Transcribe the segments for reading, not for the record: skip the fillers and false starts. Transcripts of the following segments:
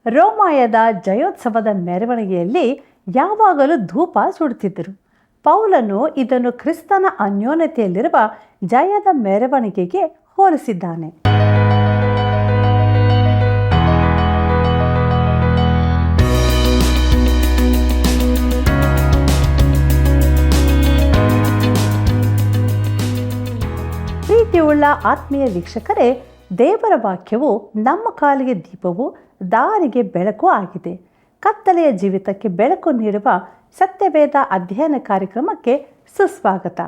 ರೋಮಾಯದ ಜಯೋತ್ಸವದ ಮೆರವಣಿಗೆಯಲ್ಲಿ ಯಾವಾಗಲೂ ಧೂಪ ಸುಡುತ್ತಿದ್ದರು. ಪೌಲನು ಇದನ್ನು ಕ್ರಿಸ್ತನ ಅನ್ಯೋನ್ಯತೆಯಲ್ಲಿರುವ ಜಯದ ಮೆರವಣಿಗೆಗೆ ಹೋಲಿಸಿದ್ದಾನೆ. ಪ್ರೀತಿಯುಳ್ಳ ಆತ್ಮೀಯ ವೀಕ್ಷಕರೇ, ದೇವರ ವಾಕ್ಯವು ನಮ್ಮ ಕಾಲಿಗೆ ದೀಪವು, ದಾರಿಗೆ ಬೆಳಕು ಆಗಿದೆ. ಕತ್ತಲೆಯ ಜೀವಿತಕ್ಕೆ ಬೆಳಕು ನೀಡುವ ಸತ್ಯವೇದ ಅಧ್ಯಯನ ಕಾರ್ಯಕ್ರಮಕ್ಕೆ ಸುಸ್ವಾಗತ.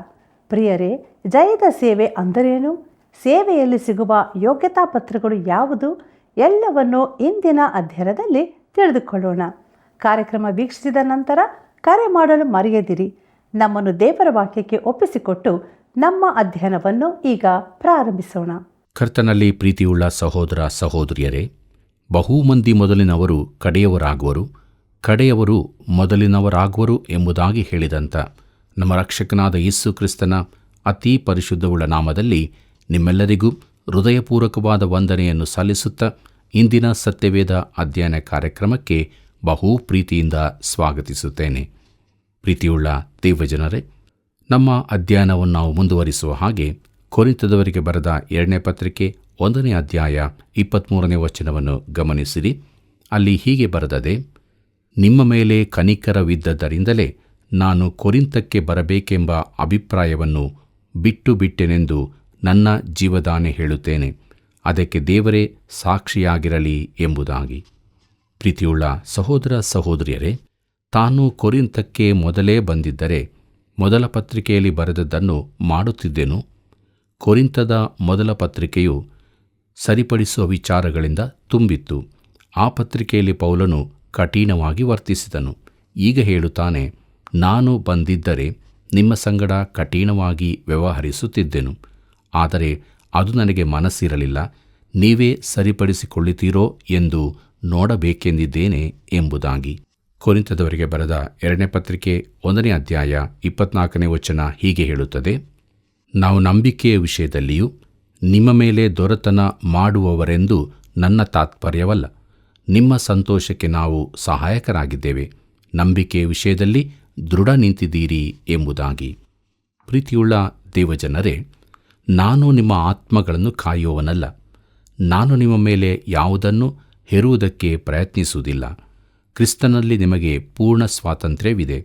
ಪ್ರಿಯರೇ, ಜಯದ ಸೇವೆ ಅಂದರೇನು? ಸೇವೆಯಲ್ಲಿ ಸಿಗುವ ಯೋಗ್ಯತಾ ಪತ್ರಗಳು ಯಾವುದು? ಎಲ್ಲವನ್ನು ಇಂದಿನ ಅಧ್ಯಯನದಲ್ಲಿ ತಿಳಿದುಕೊಳ್ಳೋಣ. ಕಾರ್ಯಕ್ರಮ ವೀಕ್ಷಿಸಿದ ನಂತರ ಕರೆ ಮಾಡಲು ಮರೆಯದಿರಿ. ನಮ್ಮನ್ನು ದೇವರ ವಾಕ್ಯಕ್ಕೆ ಒಪ್ಪಿಸಿಕೊಟ್ಟು ನಮ್ಮ ಅಧ್ಯಯನವನ್ನು ಈಗ ಪ್ರಾರಂಭಿಸೋಣ. ಕರ್ತನಲ್ಲಿ ಪ್ರೀತಿಯುಳ್ಳ ಸಹೋದರ ಸಹೋದರಿಯರೇ, ಬಹು ಮಂದಿ ಮೊದಲಿನವರು ಕಡೆಯವರಾಗುವರು, ಕಡೆಯವರು ಮೊದಲಿನವರಾಗುವರು ಎಂಬುದಾಗಿ ಹೇಳಿದಂಥ ನಮ್ಮ ರಕ್ಷಕನಾದ ಯೇಸು ಕ್ರಿಸ್ತನ ಅತಿ ಪರಿಶುದ್ಧವುಳ್ಳ ನಾಮದಲ್ಲಿ ನಿಮ್ಮೆಲ್ಲರಿಗೂ ಹೃದಯಪೂರ್ವಕವಾದ ವಂದನೆಯನ್ನು ಸಲ್ಲಿಸುತ್ತಾ ಇಂದಿನ ಸತ್ಯವೇದ ಅಧ್ಯಯನ ಕಾರ್ಯಕ್ರಮಕ್ಕೆ ಬಹು ಪ್ರೀತಿಯಿಂದ ಸ್ವಾಗತಿಸುತ್ತೇನೆ. ಪ್ರೀತಿಯುಳ್ಳ ದೇವಜನರೇ, ನಮ್ಮ ಅಧ್ಯಯನವನ್ನು ನಾವು ಮುಂದುವರಿಸುವ ಹಾಗೆ ಕೊರಿಂಥದವರಿಗೆ ಬರೆದ 2ನೇ ಪತ್ರಿಕೆ 1ನೇ ಅಧ್ಯಾಯ 23ನೇ ವಚನವನ್ನು ಗಮನಿಸಿರಿ. ಅಲ್ಲಿ ಹೀಗೆ ಬರೆದದೆ: ನಿಮ್ಮ ಮೇಲೆ ಕನಿಕರವಿದ್ದದ್ದರಿಂದಲೇ ನಾನು ಕೊರಿಂಥಕ್ಕೆ ಬರಬೇಕೆಂಬ ಅಭಿಪ್ರಾಯವನ್ನು ಬಿಟ್ಟೆನೆಂದು ನನ್ನ ಜೀವದಾನೆ ಹೇಳುತ್ತೇನೆ. ಅದಕ್ಕೆ ದೇವರೇ ಸಾಕ್ಷಿಯಾಗಿರಲಿ ಎಂಬುದಾಗಿ. ಪ್ರೀತಿಯುಳ್ಳ ಸಹೋದರ ಸಹೋದರಿಯರೇ, ತಾನು ಕೊರಿಂಥಕ್ಕೆ ಮೊದಲೇ ಬಂದಿದ್ದರೆ ಮೊದಲ ಪತ್ರಿಕೆಯಲ್ಲಿ ಬರೆದದ್ದನ್ನು ಮಾಡುತ್ತಿದ್ದೆನು. ಕೊರಿಂಥದ ಮೊದಲ ಪತ್ರಿಕೆಯು ಸರಿಪಡಿಸುವ ವಿಚಾರಗಳಿಂದ ತುಂಬಿತ್ತು. ಆ ಪತ್ರಿಕೆಯಲ್ಲಿ ಪೌಲನು ಕಠಿಣವಾಗಿ ವರ್ತಿಸಿದನು. ಈಗ ಹೇಳುತ್ತಾನೆ, ನಾನು ಬಂದಿದ್ದರೆ ನಿಮ್ಮ ಸಂಗಡ ಕಠಿಣವಾಗಿ ವ್ಯವಹರಿಸುತ್ತಿದ್ದೆನು. ಆದರೆ ಅದು ನನಗೆ ಮನಸ್ಸಿರಲಿಲ್ಲ. ನೀವೇ ಸರಿಪಡಿಸಿಕೊಳ್ಳುತ್ತೀರೋ ಎಂದು ನೋಡಬೇಕೆಂದಿದ್ದೇನೆ ಎಂಬುದಾಗಿ. ಕೊರಿಂಥದವರಿಗೆ ಬರೆದ 2ನೇ ಪತ್ರಿಕೆ 1ನೇ ಅಧ್ಯಾಯ 24ನೇ ವಚನ ಹೀಗೆ ಹೇಳುತ್ತದೆ: ನಾವು ನಂಬಿಕೆಯ ವಿಷಯದಲ್ಲಿಯೂ ನಿಮ್ಮ ಮೇಲೆ ದೊರೆತನ ಮಾಡುವವರೆಂದು ನನ್ನ ತಾತ್ಪರ್ಯವಲ್ಲ. ನಿಮ್ಮ ಸಂತೋಷಕ್ಕೆ ನಾವು ಸಹಾಯಕರಾಗಿದ್ದೇವೆ. ನಂಬಿಕೆಯ ವಿಷಯದಲ್ಲಿ ದೃಢ ನಿಂತಿದ್ದೀರಿ ಎಂಬುದಾಗಿ. ಪ್ರೀತಿಯುಳ್ಳ ದೇವಜನರೇ, ನಾನು ನಿಮ್ಮ ಆತ್ಮಗಳನ್ನು ಕಾಯುವವನಲ್ಲ. ನಾನು ನಿಮ್ಮ ಮೇಲೆ ಯಾವುದನ್ನು ಹೆರುವುದಕ್ಕೆ ಪ್ರಯತ್ನಿಸುವುದಿಲ್ಲ. ಕ್ರಿಸ್ತನಲ್ಲಿ ನಿಮಗೆ ಪೂರ್ಣ ಸ್ವಾತಂತ್ರ್ಯವಿದೆ.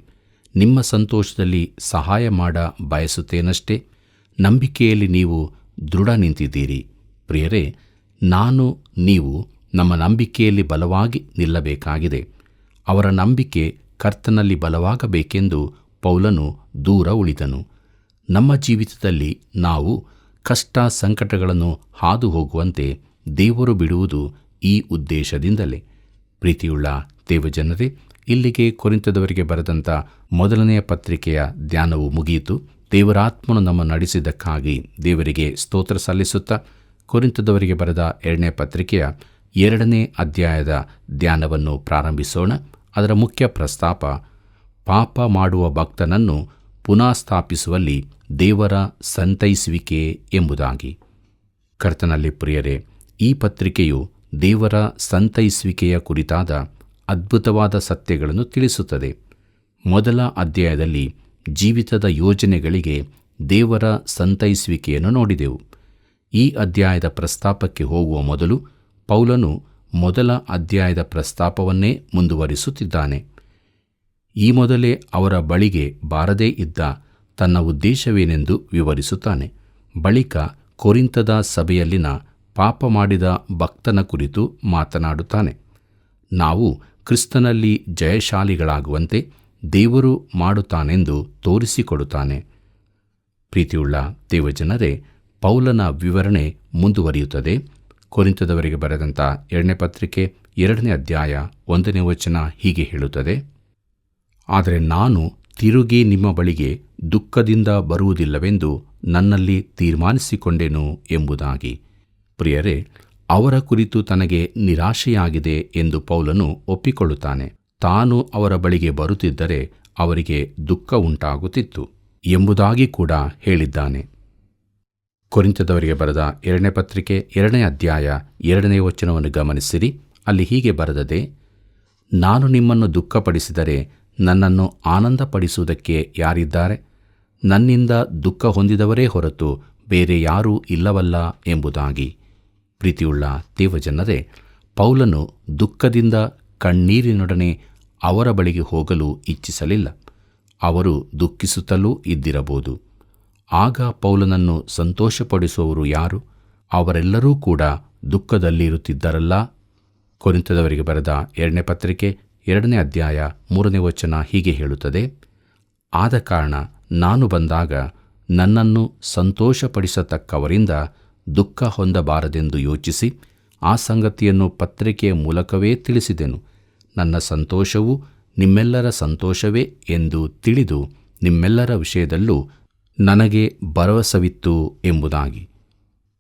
ನಿಮ್ಮ ಸಂತೋಷದಲ್ಲಿ ಸಹಾಯ ಮಾಡ ಬಯಸುತ್ತೇನಷ್ಟೇ. ನಂಬಿಕೆಯಲ್ಲಿ ನೀವು ದೃಢ ನಿಂತಿದ್ದೀರಿ. ಪ್ರಿಯರೇ, ನೀವು ನಮ್ಮ ನಂಬಿಕೆಯಲ್ಲಿ ಬಲವಾಗಿ ನಿಲ್ಲಬೇಕಾಗಿದೆ. ಅವರ ನಂಬಿಕೆ ಕರ್ತನಲ್ಲಿ ಬಲವಾಗಬೇಕೆಂದು ಪೌಲನು ದೂರ ಉಳಿದನು. ನಮ್ಮ ಜೀವಿತದಲ್ಲಿ ನಾವು ಕಷ್ಟ ಸಂಕಟಗಳನ್ನು ಹಾದು ಹೋಗುವಂತೆ ದೇವರು ಬಿಡುವುದು ಈ ಉದ್ದೇಶದಿಂದಲೇ. ಪ್ರೀತಿಯುಳ್ಳ ದೇವಜನರೇ, ಇಲ್ಲಿಗೆ ಕೊರಿಂಥದವರಿಗೆ ಬರೆದಂಥ ಮೊದಲನೆಯ ಪತ್ರಿಕೆಯ ಧ್ಯಾನವು ಮುಗಿಯಿತು. ದೇವರಾತ್ಮನು ನಮ್ಮ ನಡೆಸಿದ್ದಕ್ಕಾಗಿ ದೇವರಿಗೆ ಸ್ತೋತ್ರ ಸಲ್ಲಿಸುತ್ತಾ ಕೊರಿಂಥದವರಿಗೆ ಬರೆದ 2ನೇ ಪತ್ರಿಕೆಯ 2ನೇ ಅಧ್ಯಾಯದ ಧ್ಯಾನವನ್ನು ಪ್ರಾರಂಭಿಸೋಣ. ಅದರ ಮುಖ್ಯ ಪ್ರಸ್ತಾಪ ಪಾಪ ಮಾಡುವ ಭಕ್ತನನ್ನು ಪುನಃ ಸ್ಥಾಪಿಸುವಲ್ಲಿ ದೇವರ ಸಂತೈಸುವಿಕೆ ಎಂಬುದಾಗಿ. ಕರ್ತನಲ್ಲಿ ಪ್ರಿಯರೇ, ಈ ಪತ್ರಿಕೆಯು ದೇವರ ಸಂತೈಸುವಿಕೆಯ ಕುರಿತಾದ ಅದ್ಭುತವಾದ ಸತ್ಯಗಳನ್ನು ತಿಳಿಸುತ್ತದೆ. ಮೊದಲ ಅಧ್ಯಾಯದಲ್ಲಿ ಜೀವಿತದ ಯೋಜನೆಗಳಿಗೆ ದೇವರ ಸಂತೈಸುವಿಕೆಯನ್ನು ನೋಡಿದೆವು. ಈ ಅಧ್ಯಾಯದ ಪ್ರಸ್ತಾಪಕ್ಕೆ ಹೋಗುವ ಮೊದಲು ಪೌಲನು ಮೊದಲ ಅಧ್ಯಾಯದ ಪ್ರಸ್ತಾಪವನ್ನೇ ಮುಂದುವರಿಸುತ್ತಿದ್ದಾನೆ. ಈ ಮೊದಲೇ ಅವರ ಬಳಿಗೆ ಬಾರದೇ ಇದ್ದ ತನ್ನ ಉದ್ದೇಶವೇನೆಂದು ವಿವರಿಸುತ್ತಾನೆ. ಬಳಿಕ ಕೊರಿಂಥದ ಸಭೆಯಲ್ಲಿನ ಪಾಪ ಮಾಡಿದ ಭಕ್ತನ ಕುರಿತು ಮಾತನಾಡುತ್ತಾನೆ. ನಾವು ಕ್ರಿಸ್ತನಲ್ಲಿ ಜಯಶಾಲಿಗಳಾಗುವಂತೆ ದೇವರು ಮಾಡುತ್ತಾನೆಂದು ತೋರಿಸಿಕೊಡುತ್ತಾನೆ. ಪ್ರೀತಿಯುಳ್ಳ ದೇವಜನರೇ, ಪೌಲನ ವಿವರಣೆ ಮುಂದುವರಿಯುತ್ತದೆ. ಕೊರಿಂಥದವರಿಗೆ ಬರೆದಂಥ 2ನೇ ಪತ್ರಿಕೆ 2ನೇ ಅಧ್ಯಾಯ 1ನೇ ವಚನ ಹೀಗೆ ಹೇಳುತ್ತದೆ: ಆದರೆ ನಾನು ತಿರುಗಿ ನಿಮ್ಮ ಬಳಿಗೆ ದುಃಖದಿಂದ ಬರುವುದಿಲ್ಲವೆಂದು ನನ್ನಲ್ಲಿ ತೀರ್ಮಾನಿಸಿಕೊಂಡೆನು ಎಂಬುದಾಗಿ. ಪ್ರಿಯರೇ, ಅವರ ಕುರಿತು ತನಗೆ ನಿರಾಶೆಯಾಗಿದೆ ಎಂದು ಪೌಲನು ಒಪ್ಪಿಕೊಳ್ಳುತ್ತಾನೆ. ತಾನು ಅವರ ಬಳಿಗೆ ಬರುತ್ತಿದ್ದರೆ ಅವರಿಗೆ ದುಃಖ ಉಂಟಾಗುತ್ತಿತ್ತು ಎಂಬುದಾಗಿ ಕೂಡ ಹೇಳಿದ್ದಾನೆ. ಕೊರಿಂಥದವರಿಗೆ ಬರೆದ 2ನೇ ಪತ್ರಿಕೆ 2ನೇ ಅಧ್ಯಾಯ 2ನೇ ವಚನವನ್ನು ಗಮನಿಸಿರಿ. ಅಲ್ಲಿ ಹೀಗೆ ಬರೆದದೆ, ನಾನು ನಿಮ್ಮನ್ನು ದುಃಖಪಡಿಸಿದರೆ ನನ್ನನ್ನು ಆನಂದಪಡಿಸುವುದಕ್ಕೆ ಯಾರಿದ್ದಾರೆ? ನನ್ನಿಂದ ದುಃಖ ಹೊಂದಿದವರೇ ಹೊರತು ಬೇರೆ ಯಾರೂ ಇಲ್ಲವಲ್ಲ ಎಂಬುದಾಗಿ. ಪ್ರೀತಿಯುಳ್ಳ ದೇವಜನರೇ, ಪೌಲನು ದುಃಖದಿಂದ ಕಣ್ಣೀರಿನೊಡನೆ ಅವರ ಬಳಿಗೆ ಹೋಗಲು ಇಚ್ಛಿಸಲಿಲ್ಲ. ಅವರು ದುಃಖಿಸುತ್ತಲೂ ಇದ್ದಿರಬಹುದು. ಆಗ ಪೌಲನನ್ನು ಸಂತೋಷಪಡಿಸುವವರು ಯಾರು? ಅವರೆಲ್ಲರೂ ಕೂಡ ದುಃಖದಲ್ಲಿರುತ್ತಿದ್ದರಲ್ಲ. ಕೊರಿಂಥದವರಿಗೆ ಬರೆದ 2ನೇ ಪತ್ರಿಕೆ 2ನೇ ಅಧ್ಯಾಯ 3ನೇ ವಚನ ಹೀಗೆ ಹೇಳುತ್ತದೆ, ಆದ ಕಾರಣ ನಾನು ಬಂದಾಗ ನನ್ನನ್ನು ಸಂತೋಷಪಡಿಸತಕ್ಕವರಿಂದ ದುಃಖ ಹೊಂದಬಾರದೆಂದು ಯೋಚಿಸಿ ಆ ಸಂಗತಿಯನ್ನು ಪತ್ರಿಕೆಯ ಮೂಲಕವೇ ತಿಳಿಸಿದೆನು. ನನ್ನ ಸಂತೋಷವು ನಿಮ್ಮೆಲ್ಲರ ಸಂತೋಷವೇ ಎಂದು ತಿಳಿದು ನಿಮ್ಮೆಲ್ಲರ ವಿಷಯದಲ್ಲೂ ನನಗೆ ಭರವಸವಿತ್ತು ಎಂಬುದಾಗಿ.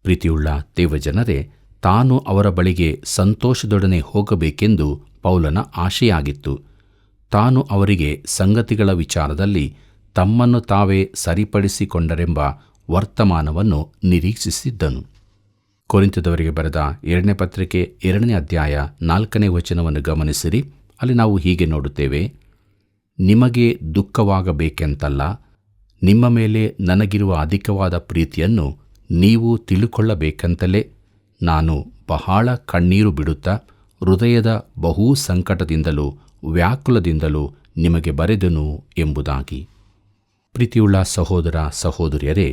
ಪ್ರೀತಿಯುಳ್ಳ ದೇವಜನರೇ, ತಾನು ಅವರ ಬಳಿಗೆ ಸಂತೋಷದೊಡನೆ ಹೋಗಬೇಕೆಂದು ಪೌಲನ ಆಶೆಯಾಗಿತ್ತು. ತಾನು ಅವರಿಗೆ ಸಂಗತಿಗಳ ವಿಚಾರದಲ್ಲಿ ತಮ್ಮನ್ನು ತಾವೇ ಸರಿಪಡಿಸಿಕೊಂಡರೆಂಬ ವರ್ತಮಾನವನ್ನು ನಿರೀಕ್ಷಿಸಿದ್ದನು. ಕೊರಿಂಥದವರಿಗೆ ಬರೆದ 2ನೇ ಪತ್ರಿಕೆ 2ನೇ ಅಧ್ಯಾಯ 4ನೇ ವಚನವನ್ನು ಗಮನಿಸಿರಿ. ಅಲ್ಲಿ ನಾವು ಹೀಗೆ ನೋಡುತ್ತೇವೆ, ನಿಮಗೆ ದುಃಖವಾಗಬೇಕೆಂತಲ್ಲ, ನಿಮ್ಮ ಮೇಲೆ ನನಗಿರುವ ಅಧಿಕವಾದ ಪ್ರೀತಿಯನ್ನು ನೀವು ತಿಳುಕೊಳ್ಳಬೇಕಂತಲೇ ನಾನು ಬಹಳ ಕಣ್ಣೀರು ಬಿಡುತ್ತಾ ಹೃದಯದ ಬಹು ಸಂಕಟದಿಂದಲೂ ವ್ಯಾಕುಲದಿಂದಲೂ ನಿಮಗೆ ಬರೆದೆನು ಎಂಬುದಾಗಿ. ಪ್ರೀತಿಯುಳ್ಳ ಸಹೋದರ ಸಹೋದರಿಯರೇ,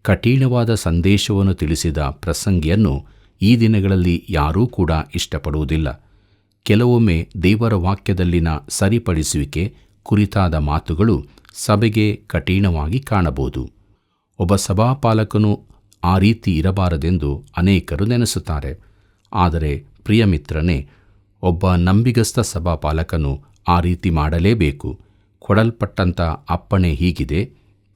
ಕಠಿಣವಾದ ಸಂದೇಶವನ್ನು ತಿಳಿಸಿದ ಪ್ರಸಂಗಿಯನ್ನು ಈ ದಿನಗಳಲ್ಲಿ ಯಾರೂ ಕೂಡ ಇಷ್ಟಪಡುವುದಿಲ್ಲ. ಕೆಲವೊಮ್ಮೆ ದೇವರ ವಾಕ್ಯದಲ್ಲಿನ ಸರಿಪಡಿಸುವಿಕೆ ಕುರಿತಾದ ಮಾತುಗಳು ಸಭೆಗೆ ಕಠಿಣವಾಗಿ ಕಾಣಬಹುದು. ಒಬ್ಬ ಸಭಾಪಾಲಕನು ಆ ರೀತಿ ಇರಬಾರದೆಂದು ಅನೇಕರು ನೆನೆಸುತ್ತಾರೆ. ಆದರೆ ಪ್ರಿಯಮಿತ್ರನೇ, ಒಬ್ಬ ನಂಬಿಗಸ್ತ ಸಭಾಪಾಲಕನು ಆ ರೀತಿ ಮಾಡಲೇಬೇಕು. ಕೊಡಲ್ಪಟ್ಟಂಥ ಅಪ್ಪಣೆ ಹೀಗಿದೆ.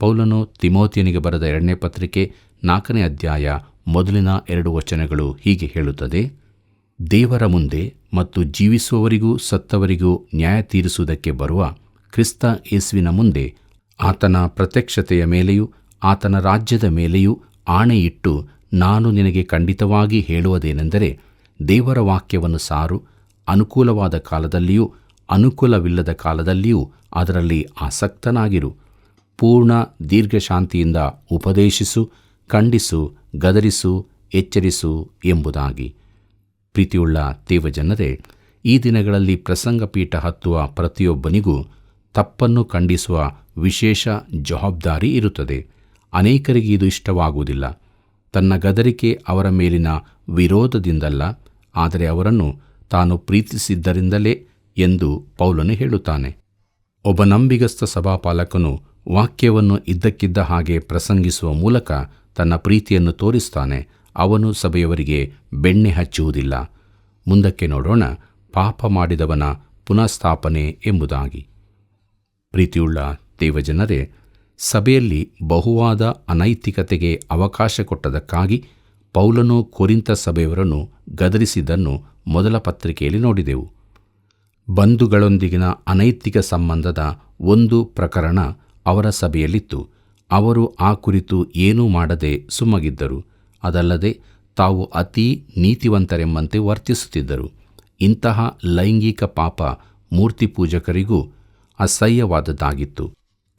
ಪೌಲನು ತಿಮೋತಿಯನಿಗೆ ಬರೆದ 2ನೇ ಪತ್ರಿಕೆ 4ನೇ ಅಧ್ಯಾಯ ಮೊದಲಿನ 2 ವಚನಗಳು ಹೀಗೆ ಹೇಳುತ್ತದೆ, ದೇವರ ಮುಂದೆ ಮತ್ತು ಜೀವಿಸುವವರಿಗೂ ಸತ್ತವರಿಗೂ ನ್ಯಾಯ ತೀರಿಸುವುದಕ್ಕೆ ಬರುವ ಕ್ರಿಸ್ತ ಯೇಸುವಿನ ಮುಂದೆ ಆತನ ಪ್ರತ್ಯಕ್ಷತೆಯ ಮೇಲೆಯೂ ಆತನ ರಾಜ್ಯದ ಮೇಲೆಯೂ ಆಣೆಯಿಟ್ಟು ನಾನು ನಿನಗೆ ಖಂಡಿತವಾಗಿ ಹೇಳುವುದೇನೆಂದರೆ, ದೇವರ ವಾಕ್ಯವನ್ನು ಸಾರು. ಅನುಕೂಲವಾದ ಕಾಲದಲ್ಲಿಯೂ ಅನುಕೂಲವಿಲ್ಲದ ಕಾಲದಲ್ಲಿಯೂ ಅದರಲ್ಲಿ ಆಸಕ್ತನಾಗಿರು. ಪೂರ್ಣ ದೀರ್ಘಶಾಂತಿಯಿಂದ ಉಪದೇಶಿಸು, ಖಂಡಿಸು, ಗದರಿಸು, ಎಚ್ಚರಿಸು ಎಂಬುದಾಗಿ. ಪ್ರೀತಿಯುಳ್ಳ ದೇವಜನರೇ, ಈ ದಿನಗಳಲ್ಲಿ ಪ್ರಸಂಗಪೀಠ ಹತ್ತುವ ಪ್ರತಿಯೊಬ್ಬನಿಗೂ ತಪ್ಪನ್ನು ಖಂಡಿಸುವ ವಿಶೇಷ ಜವಾಬ್ದಾರಿ ಇರುತ್ತದೆ. ಅನೇಕರಿಗೆ ಇದು ಇಷ್ಟವಾಗುವುದಿಲ್ಲ. ತನ್ನ ಗದರಿಕೆ ಅವರ ಮೇಲಿನ ವಿರೋಧದಿಂದಲ್ಲ, ಆದರೆ ಅವರನ್ನು ತಾನು ಪ್ರೀತಿಸಿದ್ದರಿಂದಲೇ ಎಂದು ಪೌಲನು ಹೇಳುತ್ತಾನೆ. ಒಬ್ಬ ನಂಬಿಗಸ್ತ ಸಭಾಪಾಲಕನು ವಾಕ್ಯವನ್ನು ಇದ್ದಕ್ಕಿದ್ದ ಹಾಗೆ ಪ್ರಸಂಗಿಸುವ ಮೂಲಕ ತನ್ನ ಪ್ರೀತಿಯನ್ನು ತೋರಿಸ್ತಾನೆ. ಅವನು ಸಭೆಯವರಿಗೆ ಬೆಣ್ಣೆ ಹಚ್ಚುವುದಿಲ್ಲ. ಮುಂದಕ್ಕೆ ನೋಡೋಣ, ಪಾಪ ಮಾಡಿದವನ ಪುನಃಸ್ಥಾಪನೆ ಎಂಬುದಾಗಿ. ಪ್ರೀತಿಯುಳ್ಳ ದೇವಜನರೇ, ಸಭೆಯಲ್ಲಿ ಬಹುವಾದ ಅನೈತಿಕತೆಗೆ ಅವಕಾಶ ಕೊಟ್ಟದಕ್ಕಾಗಿ ಪೌಲನು ಕೊರಿಂಥ ಸಭೆಯವರನ್ನು ಗದರಿಸಿದ್ದನ್ನು ಮೊದಲ ಪತ್ರಿಕೆಯಲ್ಲಿ ನೋಡಿದೆವು. ಬಂಧುಗಳೊಂದಿಗಿನ ಅನೈತಿಕ ಸಂಬಂಧದ ಒಂದು ಪ್ರಕರಣ ಅವರ ಸಭೆಯಲ್ಲಿತ್ತು. ಅವರು ಆ ಕುರಿತು ಏನೂ ಮಾಡದೆ ಸುಮ್ಮಗಿದ್ದರು. ಅದಲ್ಲದೆ ತಾವು ಅತೀ ನೀತಿವಂತರೆಂಬಂತೆ ವರ್ತಿಸುತ್ತಿದ್ದರು. ಇಂತಹ ಲೈಂಗಿಕ ಪಾಪ ಮೂರ್ತಿ ಪೂಜಕರಿಗೂ ಅಸಹ್ಯವಾದದ್ದಾಗಿತ್ತು.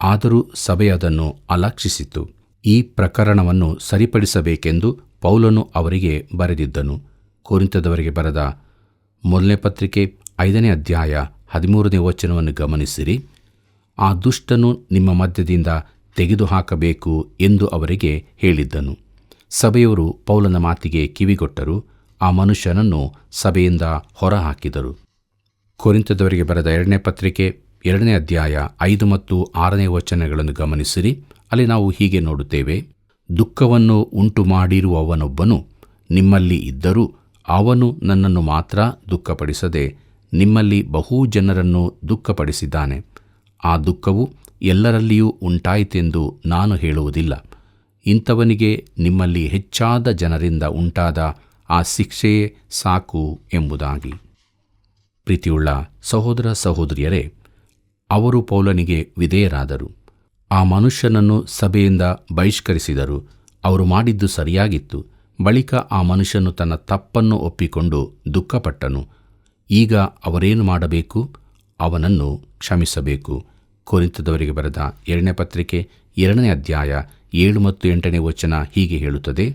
ಆದರೂ ಸಭೆ ಅದನ್ನು ಅಲಕ್ಷಿಸಿತು. ಈ ಪ್ರಕರಣವನ್ನು ಸರಿಪಡಿಸಬೇಕೆಂದು ಪೌಲನು ಅವರಿಗೆ ಬರೆದಿದ್ದನು. ಕೊರಿಂಥದವರಿಗೆ ಬರೆದ 1ನೇ ಪತ್ರಿಕೆ 5ನೇ ಅಧ್ಯಾಯ 13ನೇ ವಚನವನ್ನು ಗಮನಿಸಿರಿ. ಆ ದುಷ್ಟನು ನಿಮ್ಮ ಮಧ್ಯದಿಂದ ತೆಗೆದುಹಾಕಬೇಕು ಎಂದು ಅವರಿಗೆ ಹೇಳಿದ್ದನು. ಸಭೆಯವರು ಪೌಲನ ಮಾತಿಗೆ ಕಿವಿಗೊಟ್ಟರು. ಆ ಮನುಷ್ಯನನ್ನು ಸಭೆಯಿಂದ ಹೊರಹಾಕಿದರು. ಕೊರಿಂಥದವರಿಗೆ ಬರೆದ 2ನೇ ಪತ್ರಿಕೆ 2ನೇ ಅಧ್ಯಾಯ 5 ಮತ್ತು 6ನೇ ವಚನಗಳನ್ನು ಗಮನಿಸಿರಿ. ಅಲ್ಲಿ ನಾವು ಹೀಗೆ ನೋಡುತ್ತೇವೆ, ದುಃಖವನ್ನು ಉಂಟು ಮಾಡಿರುವವನೊಬ್ಬನು ನಿಮ್ಮಲ್ಲಿ ಇದ್ದರೂ ಅವನು ನನ್ನನ್ನು ಮಾತ್ರ ದುಃಖಪಡಿಸದೆ ನಿಮ್ಮಲ್ಲಿ ಬಹು ಜನರನ್ನು ದುಃಖಪಡಿಸಿದ್ದಾನೆ. ಆ ದುಃಖವು ಎಲ್ಲರಲ್ಲಿಯೂ ಉಂಟಾಯಿತೆಂದು ನಾನು ಹೇಳುವುದಿಲ್ಲ. ಇಂಥವನಿಗೆ ನಿಮ್ಮಲ್ಲಿ ಹೆಚ್ಚಾದ ಜನರಿಂದ ಉಂಟಾದ ಆ ಶಿಕ್ಷೆಯೇ ಸಾಕು ಎಂಬುದಾಗಿ. ಪ್ರೀತಿಯುಳ್ಳ ಸಹೋದರ ಸಹೋದರಿಯರೇ, ಅವರು ಪೌಲನಿಗೆ ವಿಧೇಯರಾದರು. ಆ ಮನುಷ್ಯನನ್ನು ಸಭೆಯಿಂದ ಬಹಿಷ್ಕರಿಸಿದರು. ಅವರು ಮಾಡಿದ್ದು ಸರಿಯಾಗಿತ್ತು. ಬಳಿಕ ಆ ಮನುಷ್ಯನು ತನ್ನ ತಪ್ಪನ್ನು ಒಪ್ಪಿಕೊಂಡು ದುಃಖಪಟ್ಟನು. ಈಗ ಅವರೇನು ಮಾಡಬೇಕು? ಅವನನ್ನು ಕ್ಷಮಿಸಬೇಕು. ಕೊರಿಂಥದವರಿಗೆ ಬರೆದ 2ನೇ ಪತ್ರಿಕೆ 2ನೇ ಅಧ್ಯಾಯ 7 ಮತ್ತು 8ನೇ ವಚನ ಹೀಗೆ ಹೇಳುತ್ತದೆ: